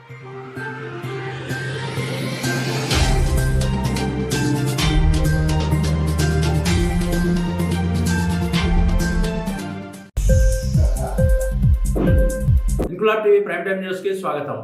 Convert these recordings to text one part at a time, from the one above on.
Inquilab TV prime time news కి స్వాగతం.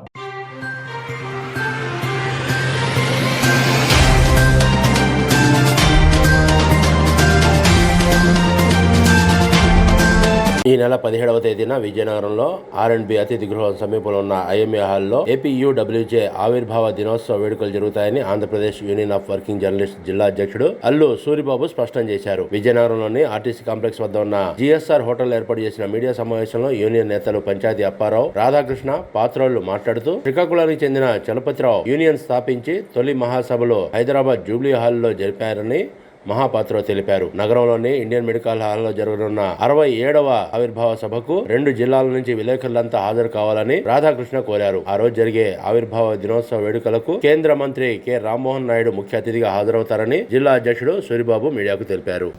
ఈ నెల 17వ తేదీన విజయనగరంలో R&B అతిథి గృహం సమీపంలో ఉన్న IMA హాల్లో APUWJ ఆవిర్భావ దినోత్సవ వేడుకలు జరుగుతాయని Andhra Pradesh union of working journalist జిల్లా అధ్యక్షుడు అల్లు సూరిబాబు స్పష్టం చేశారు. విజయనగరంలోని ఆర్టీసీ కాంప్లెక్స్ వద్ద ఉన్న GSR హోటల్ ఏర్పాటు చేసిన మీడియా సమావేశంలో యూనియన్ నేతలు పంచాయతీ అప్పారావు, రాధాకృష్ణ పాత్రోళ్లు మాట్లాడుతూ శ్రీకాకుళానికి చెందిన చలపతిరావు యూనియన్ స్థాపించి తొలి మహాసభలో హైదరాబాద్ జూబ్లీ హాల్లో జరిపారని మహాపాత్రరావు తెలిపారు. నగరంలోని ఇండియన్ మెడికల్ హాల్లో జరగనున్న 67వ ఆవిర్భావ సభకు 2 జిల్లాల నుంచి విలేకరులంతా హాజరు కావాలని రాధాకృష్ణ కోరారు. ఆ రోజు జరిగే ఆవిర్భావ దినోత్సవ వేడుకలకు కేంద్ర మంత్రి కె రామ్మోహన్ నాయుడు ముఖ్య అతిథిగా హాజరవుతారని జిల్లా అధ్యక్షుడు సూరిబాబు మీడియాకు తెలిపారు.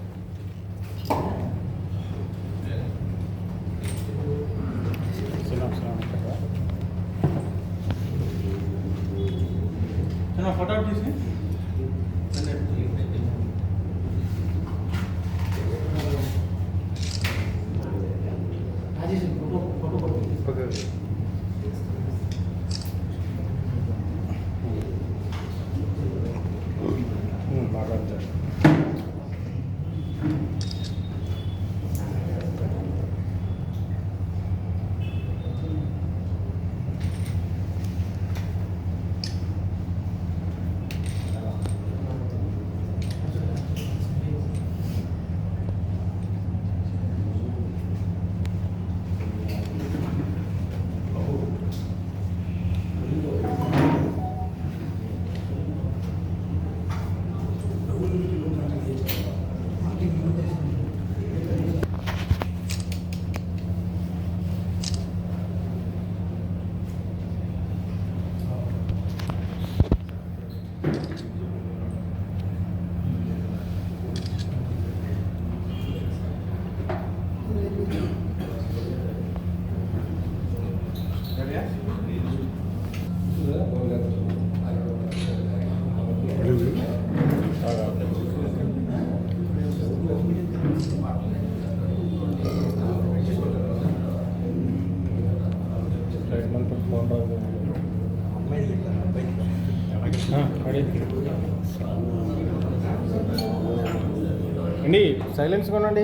అండి సైలెన్స్ కొనండి.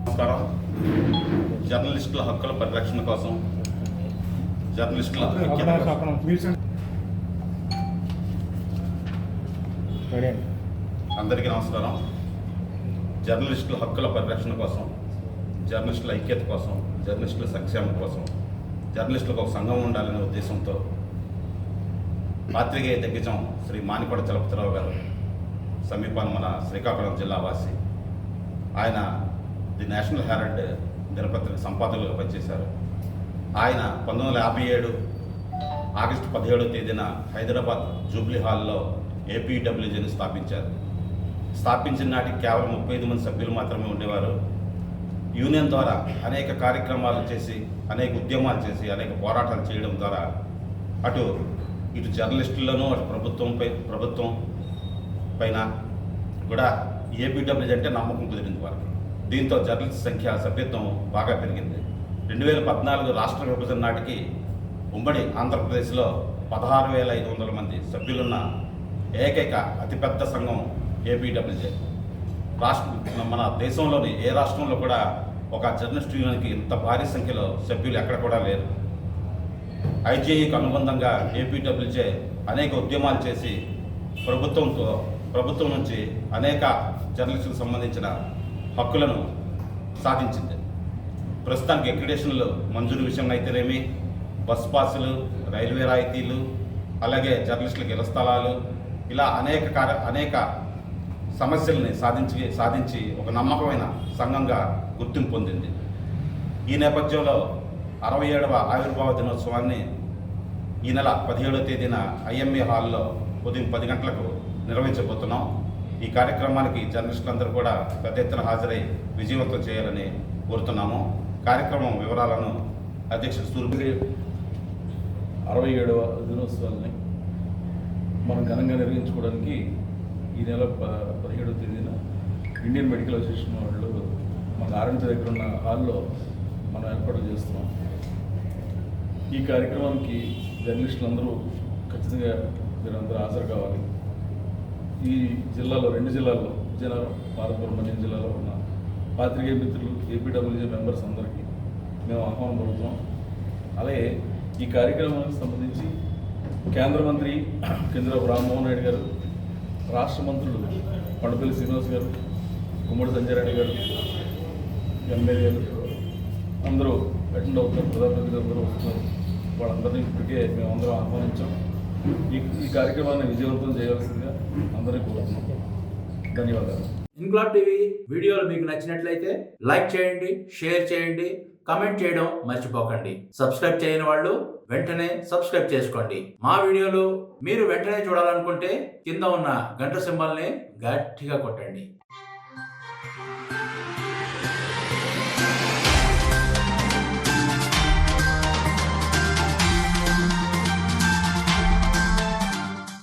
నమస్కారం. జర్నలిస్టుల హక్కుల పరిరక్షణ కోసం జర్నలిస్టుల అందరికీ నమస్కారం. జర్నలిస్టుల హక్కుల పరిరక్షణ కోసం, జర్నలిస్టుల ఐక్యత కోసం, జర్నలిస్టుల సంక్షేమం కోసం, జర్నలిస్టులకు ఒక సంఘం ఉండాలనే ఉద్దేశంతో పాత్రికేయ దిగ్గజం శ్రీ మానికొండ చలపతిరావు గారు సమీపాన మన శ్రీకాకుళం జిల్లా వాసి, ఆయన ది నేషనల్ హెరాల్డ్ దినపత్రిక సంపాదకులుగా పనిచేశారు. ఆయన 1957 ఆగస్టు 17వ తేదీన హైదరాబాద్ జూబ్లీ హాల్లో APUWJని స్థాపించారు. స్థాపించిన నాటికి కేవలం 35 మంది సభ్యులు మాత్రమే ఉండేవారు. యూనియన్ ద్వారా అనేక కార్యక్రమాలు చేసి, అనేక ఉద్యమాలు చేసి, అనేక పోరాటాలు చేయడం ద్వారా ఇటు జర్నలిస్టుల్లోనూ అటు ప్రభుత్వం పైన కూడా APUWJ అంటే నమ్మకం కుదిరింది వారికి. దీంతో జర్నలిస్ట్ సంఖ్య, సభ్యత్వం బాగా పెరిగింది. 2014 రాష్ట్ర విభజన నాటికి ఉమ్మడి ఆంధ్రప్రదేశ్లో 16,500 మంది సభ్యులున్న ఏకైక అతిపెద్ద సంఘం APUWJ. మన దేశంలోని ఏ రాష్ట్రంలో కూడా ఒక జర్నలిస్ట్ యూనియన్కి ఇంత భారీ సంఖ్యలో సభ్యులు ఎక్కడ కూడా లేరు. IJUకి అనుబంధంగా APUWJ అనేక ఉద్యమాలు చేసి ప్రభుత్వం నుంచి అనేక జర్నలిస్టులకు సంబంధించిన హక్కులను సాధించింది. ప్రస్తుతానికి అక్రిడేషన్లు మంజూరు విషయంలో అయితేనేమి, బస్ పాసులు, రైల్వే రాయితీలు, అలాగే జర్నలిస్టులకు ఇళ్ల స్థలాలు, ఇలా అనేక సమస్యల్ని సాధించి ఒక నమ్మకమైన సంఘంగా గుర్తింపు పొందింది. ఈ నేపథ్యంలో 67వ ఆవిర్భావ దినోత్సవాన్ని ఈ నెల 17వ తేదీన IMA హాల్లో ఉదయం 10 గంటలకు నిర్వహించబోతున్నాం. ఈ కార్యక్రమానికి జర్నలిస్టులందరూ కూడా పెద్ద ఎత్తున హాజరై విజయవంతం చేయాలని కోరుతున్నాము. కార్యక్రమం వివరాలను అధ్యక్షుడు సూర్య 67వ దినోత్సవాలని మనం ఘనంగా నిర్వహించుకోవడానికి ఈ నెల 17వ తేదీన ఇండియన్ మెడికల్ అసోసియేషన్ వాళ్ళు మన ఆర్ఎంపీ దగ్గర ఉన్న హాల్లో మనం ఏర్పాట్లు చేస్తున్నాం. ఈ కార్యక్రమానికి జర్నలిస్టులు అందరూ ఖచ్చితంగా మీరందరూ హాజరు కావాలి. ఈ జిల్లాలో 2 జిల్లాల్లో విజయనగరం, పార్వతీపురం, మన్యం జిల్లాలో ఉన్న పాత్రికేయ మిత్రులు, ఏపీడబ్ల్యూజే మెంబర్స్ అందరికీ మేము ఆహ్వానం పలుకుతున్నాం. అలాగే ఈ కార్యక్రమానికి సంబంధించి కేంద్ర మంత్రి కేంద్రపు రామ్మోహన్ నాయుడు గారు, రాష్ట్ర మంత్రులు కొండపల్లి శ్రీనివాస్ గారు, గుమ్మడి సంజయ్ రెడ్డి గారు, ఎమ్మెల్యేలు అందరూ అటెండ్ అవుతున్నారు. ప్రధానమంత్రి అందరూ వస్తున్నారు. వాళ్ళందరినీ ఇప్పటికే మేమందరం ఆహ్వానించాం. ఈ కార్యక్రమాన్ని విజయవంతం చేయాల్సిందిగా అందరినీ కోరుతున్నాం. ధన్యవాదాలు. ఇన్క్లాబ్ టీవీ వీడియోలు మీకు నచ్చినట్లయితే లైక్ చేయండి, షేర్ చేయండి, కమెంట్ చేయడం మర్చిపోకండి. సబ్స్క్రైబ్ చేయని వాళ్ళు వెంటనే సబ్స్క్రైబ్ చేసుకోండి. మా వీడియోలు మీరు వెంటనే చూడాలనుకుంటే కింద ఉన్న గంట సింబల్ని గట్టిగా కొట్టండి.